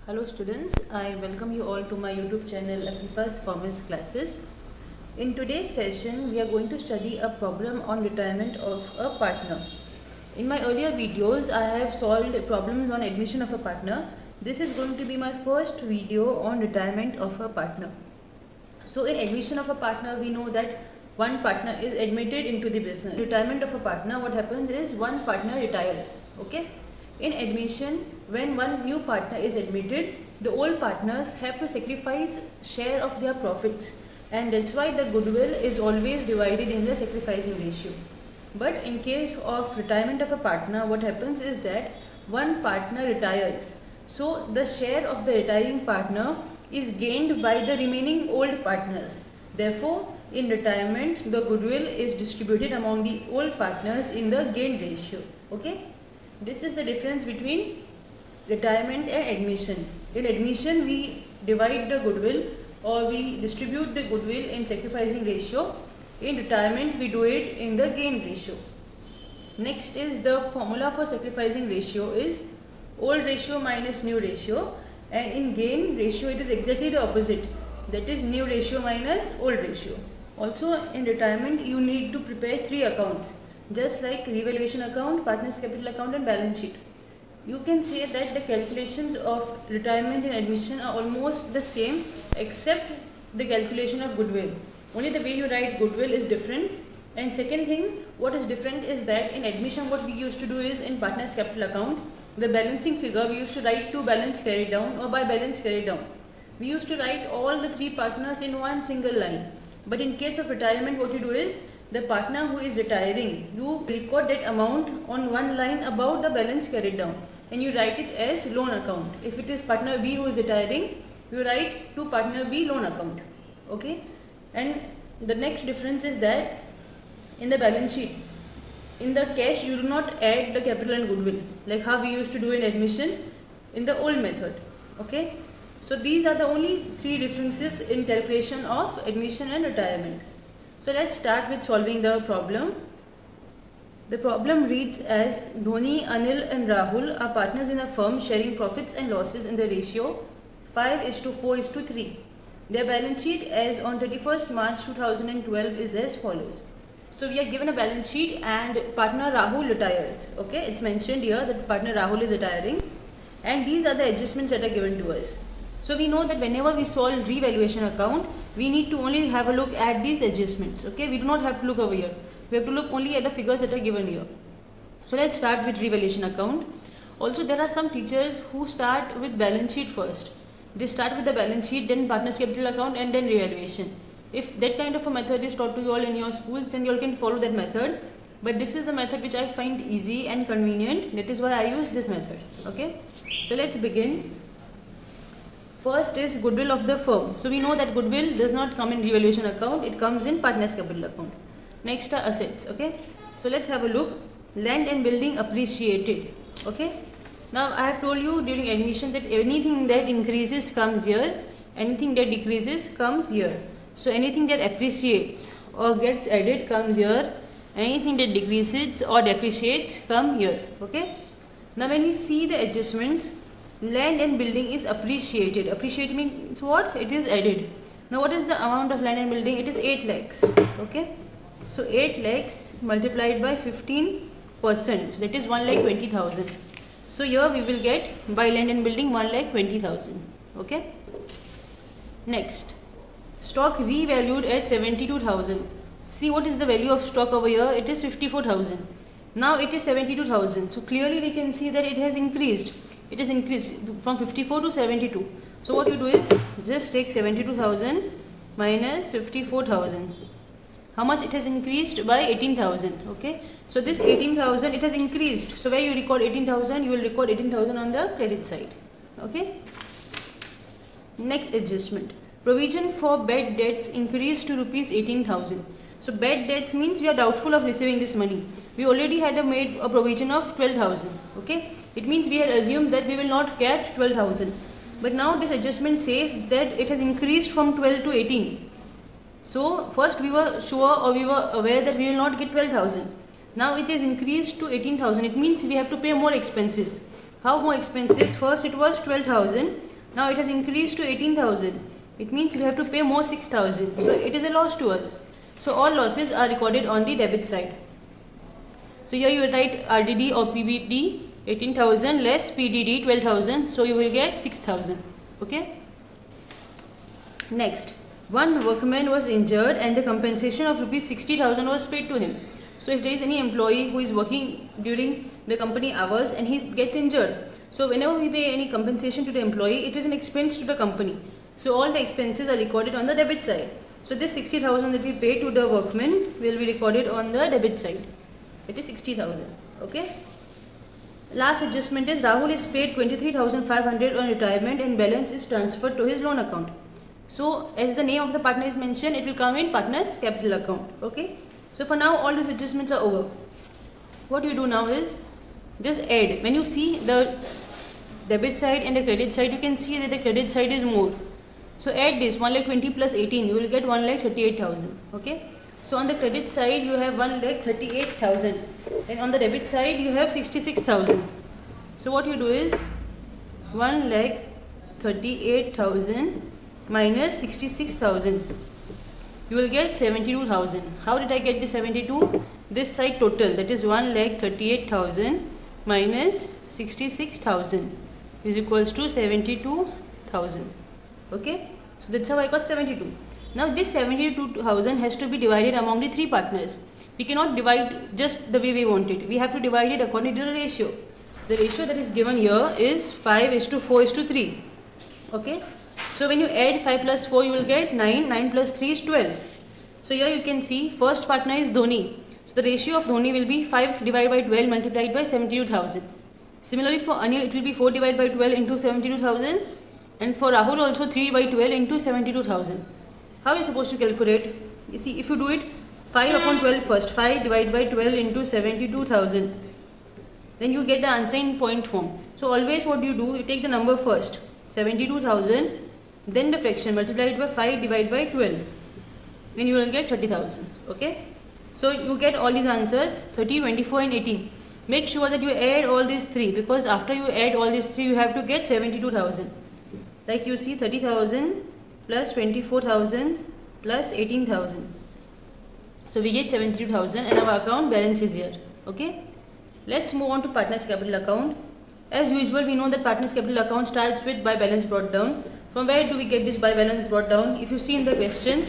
Hello students, I welcome you all to my YouTube channel Afifa's Commerce Classes. In today's session, we are going to study a problem on retirement of a partner. In my earlier videos, I have solved problems on admission of a partner. This is going to be my first video on retirement of a partner. So in admission of a partner, we know that one partner is admitted into the business. Retirement of a partner, what happens is one partner retires, okay? In admission, when one new partner is admitted, the old partners have to sacrifice share of their profits, and that's why the goodwill is always divided in the sacrificing ratio. But in case of retirement of a partner, what happens is that one partner retires, so the share of the retiring partner is gained by the remaining old partners. Therefore, in retirement, the goodwill is distributed among the old partners in the gain ratio, okay? This is the difference between retirement and admission. In admission, we divide the goodwill or we distribute the goodwill in sacrificing ratio. In retirement, we do it in the gain ratio. Next is the formula for sacrificing ratio is old ratio minus new ratio, and in gain ratio it is exactly the opposite, that is new ratio minus old ratio. Also in retirement, you need to prepare 3 accounts, just like revaluation account, partner's capital account and balance sheet. You can say that the calculations of retirement and admission are almost the same except the calculation of goodwill. Only the way you write goodwill is different. And second thing, what is different is that in admission what we used to do is in partner's capital account, the balancing figure we used to write to balance carried down or by balance carried down. We used to write all the 3 partners in one single line. But in case of retirement, what you do is the partner who is retiring, you record that amount on one line above the balance carried down and you write it as loan account. If it is partner B who is retiring, you write to partner B loan account, okay? And the next difference is that in the balance sheet, in the cash you do not add the capital and goodwill like how we used to do in admission in the old method, okay? So these are the only 3 differences in calculation of admission and retirement. So let's start with solving the problem. The problem reads as Dhoni, Anil and Rahul are partners in a firm sharing profits and losses in the ratio 5:4:3. Their balance sheet as on 31st March 2012 is as follows. So we are given a balance sheet and partner Rahul retires, okay? It's mentioned here that partner Rahul is retiring and these are the adjustments that are given to us. So we know that whenever we solve revaluation account, we need to only have a look at these adjustments, okay? We do not have to look over here. We have to look only at the figures that are given here. So let's start with revaluation account. Also, there are some teachers who start with balance sheet first. They start with the balance sheet, then partner's capital account and then revaluation. If that kind of a method is taught to you all in your schools, then you all can follow that method. But this is the method which I find easy and convenient. That is why I use this method, okay? So let's begin. First is goodwill of the firm. So we know that goodwill does not come in revaluation account, it comes in partner's capital account. Next are assets, okay? So let's have a look. Land and building appreciated, okay? Now I have told you during admission that anything that increases comes here, anything that decreases comes here. So anything that appreciates or gets added comes here, anything that decreases or depreciates come here, okay? Now when we see the adjustments, land and building is appreciated. Appreciated means what? It is added. Now what is the amount of land and building? It is 8 lakhs. Okay. So 8 lakhs multiplied by 15%, that is 1,20,000. So here we will get by land and building 1,20,000. Okay. Next, stock revalued at 72,000. See what is the value of stock over here? It is 54,000. Now it is 72,000. So clearly we can see that it has increased. It is increased from 54 to 72. So what you do is just take 72,000 minus 54,000. How much it has increased? By 18,000. Okay. So this 18,000 it has increased. So where you record 18,000, you will record 18,000 on the credit side. Okay. Next adjustment. Provision for bad debts increased to rupees 18,000. So bad debts means we are doubtful of receiving this money. We already had made a provision of 12,000. Okay. It means we had assumed that we will not get 12,000. But now this adjustment says that it has increased from 12 to 18. So first we were sure or we were aware that we will not get 12,000. Now it is increased to 18,000. It means we have to pay more expenses. How more expenses? First it was 12,000. Now it has increased to 18,000. It means we have to pay more 6,000. So it is a loss to us. So all losses are recorded on the debit side. So here you will write RDD or PBT 18,000 less PDD 12,000. So you will get 6,000. Okay. Next, one workman was injured and the compensation of rupees 60,000 was paid to him. So if there is any employee who is working during the company hours and he gets injured, so whenever we pay any compensation to the employee, it is an expense to the company. So all the expenses are recorded on the debit side. So this 60,000 that we pay to the workman will be recorded on the debit side. It is 60,000. Okay. Last adjustment is Rahul is paid 23,500 on retirement and balance is transferred to his loan account. So as the name of the partner is mentioned, it will come in partner's capital account. Okay. So for now all these adjustments are over. What you do now is just add. When you see the debit side and the credit side, you can see that the credit side is more. So add this 1,20,000 plus 18, you will get 1,38,000. Okay. So on the credit side you have 1,38,000 and on the debit side you have 66,000. So what you do is 1,38,000 minus 66,000. You will get 72,000. How did I get the 72? This side total, that is 1,38,000 minus 66,000 is equals to 72,000. Okay. So that's how I got 72. Now this 72,000 has to be divided among the three partners. We cannot divide just the way we want it. We have to divide it according to the ratio. The ratio that is given here is 5:4:3. Okay. So when you add 5 plus 4, you will get 9. 9 plus 3 is 12. So here you can see first partner is Dhoni. So the ratio of Dhoni will be 5 divided by 12 multiplied by 72,000. Similarly for Anil it will be 4 divided by 12 into 72,000. And for Rahul also 3 by 12 into 72,000. How are you supposed to calculate? You see, if you do it 5 upon 12 first, 5 divided by 12 into 72,000. Then you get the answer in point form. So always what you do, you take the number first, 72,000, then the fraction multiplied by 5 divided by 12. Then you will get 30,000. Okay. So you get all these answers 30, 24 and 18. Make sure that you add all these three, because after you add all these three you have to get 72,000. Like you see 30,000 plus 24,000 plus 18,000. So we get 72,000 and our account balance is here. Okay. Let's move on to partner's capital account. As usual, we know that partner's capital account starts with by balance brought down. From where do we get this by balance brought down? If you see in the question,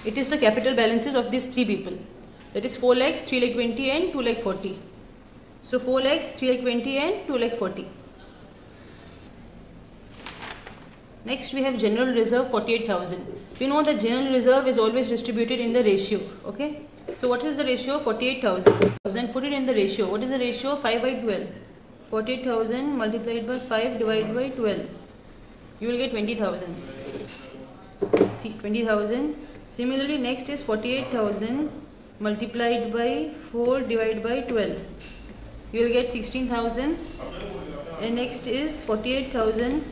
it is the capital balances of these three people. That is 4 lakhs, 3 lakh 20 and 2 lakh 40. So 4 lakhs, 3 lakh 20 and 2 lakh 40. Next we have general reserve 48,000. We know that general reserve is always distributed in the ratio. Okay. So what is the ratio? 48,000. Put it in the ratio. What is the ratio? 5 by 12. 48,000 multiplied by 5 divided by 12. You will get 20,000. See, 20,000. Similarly, next is 48,000 multiplied by 4 divided by 12. You will get 16,000. And next is 48,000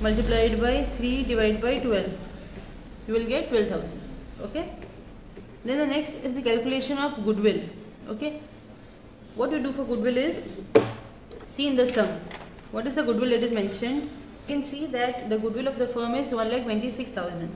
multiplied by 3 divided by 12. You will get 12,000. Okay. Then the next is the calculation of goodwill. Okay. What you do for goodwill is, see in the sum, what is the goodwill that is mentioned? You can see that the goodwill of the firm is 1,26,000.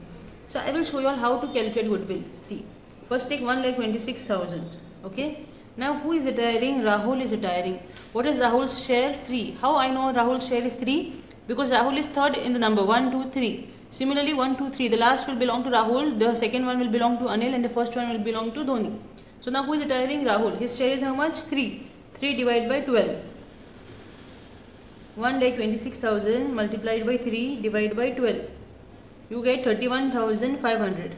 So I will show you all how to calculate goodwill. See, first take 1,26,000. Okay. Now who is retiring? Rahul is retiring. What is Rahul's share? 3. How I know Rahul's share is 3? Because Rahul is third in the number 1, 2, 3. Similarly 1, 2, 3. The last will belong to Rahul. The second one will belong to Anil and the first one will belong to Dhoni. So now who is retiring? Rahul. His share is how much? 3. 3 divided by 12. 1,26,000 multiplied by 3 divided by 12. You get 31,500.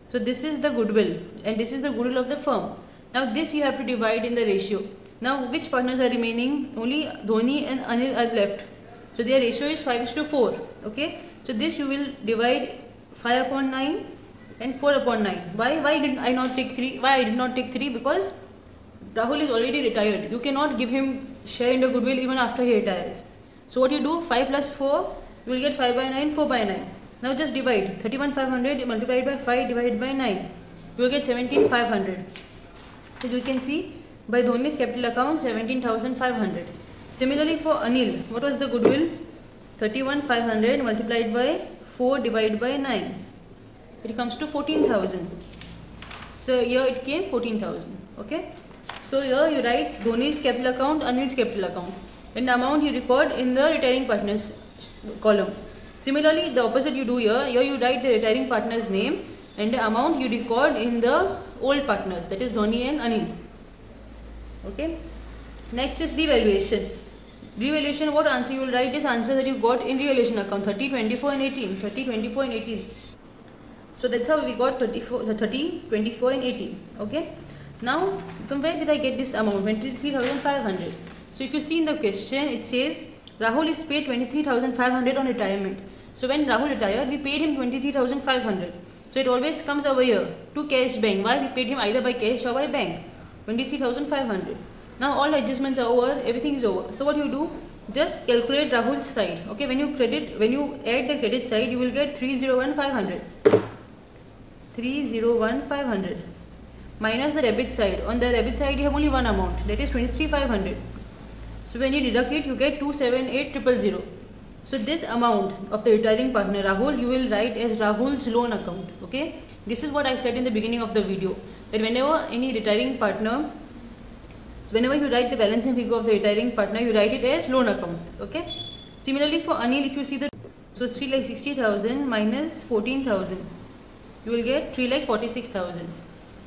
So this is the goodwill and this is the goodwill of the firm. Now this you have to divide in the ratio. Now which partners are remaining? Only Dhoni and Anil are left. So their ratio is 5:4. Okay. So this you will divide 5 upon 9 and 4 upon 9. Why did I not take 3? Why I did not take 3? Because Rahul is already retired. You cannot give him share in the goodwill even after he retires. So what you do? 5 plus 4, you will get 5 by 9, 4 by 9. Now just divide 31,500 multiplied by 5 divided by 9. You will get 17,500. So you can see by Dhoni's capital account 17,500. Similarly for Anil, what was the goodwill? 31,500 multiplied by 4 divided by 9. It comes to 14,000. So here it came 14,000. Okay. So here you write Dhoni's capital account, Anil's capital account, and the amount you record in the retiring partners column. Similarly, the opposite you do here. Here you write the retiring partner's name and the amount you record in the old partners, that is Dhoni and Anil. Okay. Next is revaluation. Revaluation, what answer you will write? This answer that you got in revaluation account 30, 24 and 18. 30, 24 and 18. So that's how we got 30, 24 and 18. Okay. Now from where did I get this amount? 23,500. So if you see in the question, it says Rahul is paid 23,500 on retirement. So when Rahul retired, we paid him 23,500. So it always comes over here to cash bank. Why? We paid him either by cash or by bank. 23,500. Now all adjustments are over, everything is over. So what you do? Just calculate Rahul's side. Okay, when you add the credit side, you will get 301,500. 301,500 minus the debit side. On the debit side, you have only one amount, that is 23,500. So when you deduct it, you get 278,000. So this amount of the retiring partner Rahul, you will write as Rahul's loan account. Okay, this is what I said in the beginning of the video, that whenever any retiring partner, so whenever you write the balancing figure of the retiring partner, you write it as loan account. Okay. Similarly for Anil, if you see the, so 3,60,000 minus 14,000, you will get 3,46,000.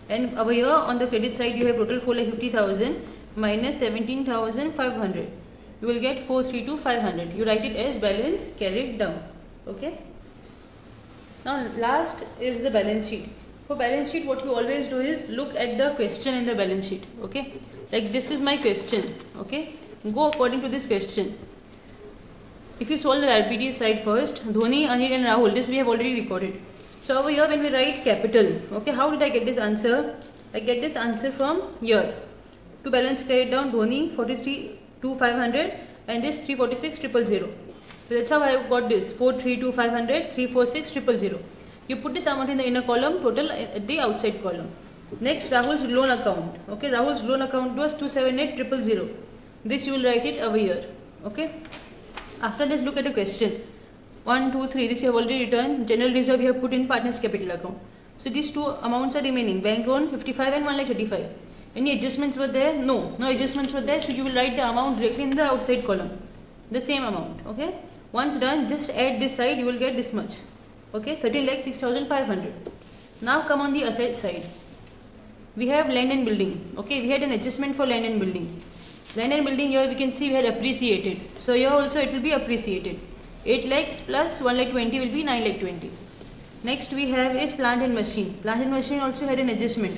And over here on the credit side, you have total 4,50,000 minus 17,500. You will get 432,500. You write it as balance carried down. Okay. Now last is the balance sheet. For balance sheet, what you always do is look at the question in the balance sheet. Okay. Like this is my question. Okay. Go according to this question. If you solve the liability side first, Dhoni, Anil and Rahul, this we have already recorded. So over here when we write capital, okay, how did I get this answer? I get this answer from here. To balance carried down, Dhoni 43,500 and this 346,000. So that's how I got this 432,500, 346,000. You put this amount in the inner column, total at the outside column. Next, Rahul's loan account. Okay, Rahul's loan account was 278,000. This you will write it over here. Okay. After this, look at the question. 1, 2, 3. This you have already written. General reserve you have put in partner's capital account. So these two amounts are remaining. Bank loan 55 and 1,35,000. Any adjustments were there? No. No adjustments were there. So you will write the amount directly in the outside column. The same amount. Okay. Once done, just add this side. You will get this much. Okay. 13,06,500. Now come on the asset side. We have land and building. Okay. We had an adjustment for land and building. Land and building here we can see we had appreciated. So here also it will be appreciated. 8 lakhs plus 1,20,000 will be 9,20,000. Next we have is plant and machine. Plant and machine also had an adjustment.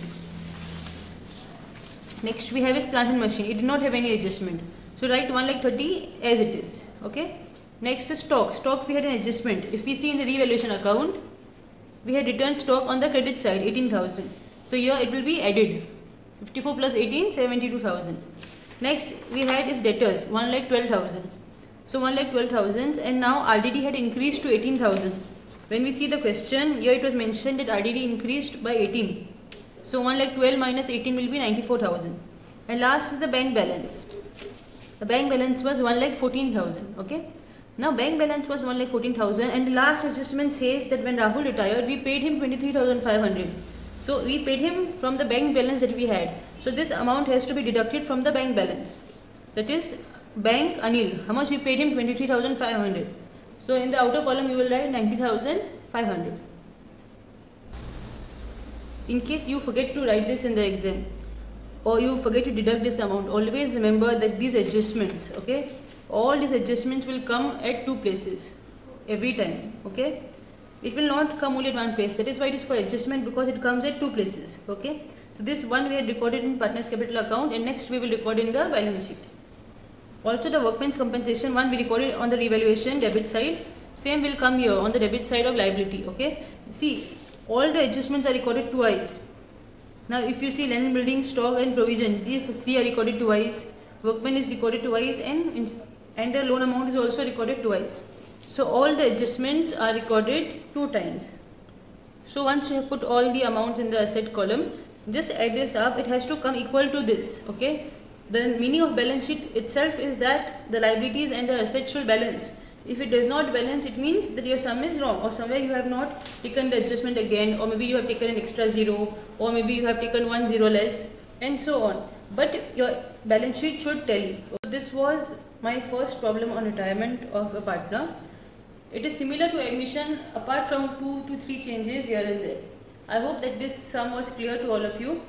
Next we have is plant and machine. It did not have any adjustment. So write 1,30,000 as it is. Okay. Next is stock. Stock we had an adjustment. If we see in the revaluation account, we had returned stock on the credit side 18,000. So here it will be added. 54 plus 18, 72,000. Next we had is debtors 1,12,000. So 1,12,000 and now RDD had increased to 18,000. When we see the question, here it was mentioned that RDD increased by 18. So 1,12,000 minus 18 will be 94,000. And last is the bank balance. The bank balance was 1,14,000. Okay. Now bank balance was 1,14,000 and the last adjustment says that when Rahul retired, we paid him 23,500. So we paid him from the bank balance that we had. So this amount has to be deducted from the bank balance. That is bank Anil. How much we paid him? 23,500. So in the outer column you will write 90,500. In case you forget to write this in the exam or you forget to deduct this amount, always remember that these adjustments, okay, all these adjustments will come at two places every time. Okay, it will not come only at one place. That is why it is called adjustment, because it comes at two places. Okay, so this one we had recorded in partner's capital account and next we will record in the balance sheet. Also the workman's compensation one we recorded on the revaluation debit side, same will come here on the debit side of liability. Okay, see all the adjustments are recorded twice. Now if you see land and building, stock and provision, these three are recorded twice. Workman is recorded twice and the loan amount is also recorded twice. So all the adjustments are recorded 2 times. So once you have put all the amounts in the asset column, just add this up. It has to come equal to this. Okay, The meaning of balance sheet itself is that the liabilities and the assets should balance. If it does not balance, it means that your sum is wrong, or somewhere you have not taken the adjustment again, or maybe you have taken an extra zero, or maybe you have taken 1 zero less, and so on. But your balance sheet should tally. So this was my first problem on retirement of a partner. It is similar to admission apart from 2 to 3 changes here and there. I hope that this sum was clear to all of you.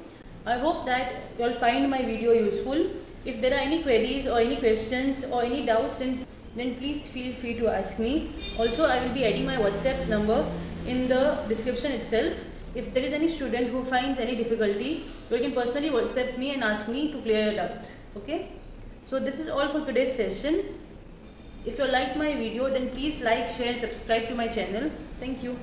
I hope that you all find my video useful. If there are any queries or any questions or any doubts, then please feel free to ask me. Also, I will be adding my WhatsApp number in the description itself. If there is any student who finds any difficulty, you can personally WhatsApp me and ask me to clear your doubts. Okay? So this is all for today's session. If you liked my video, then please like, share and subscribe to my channel. Thank you.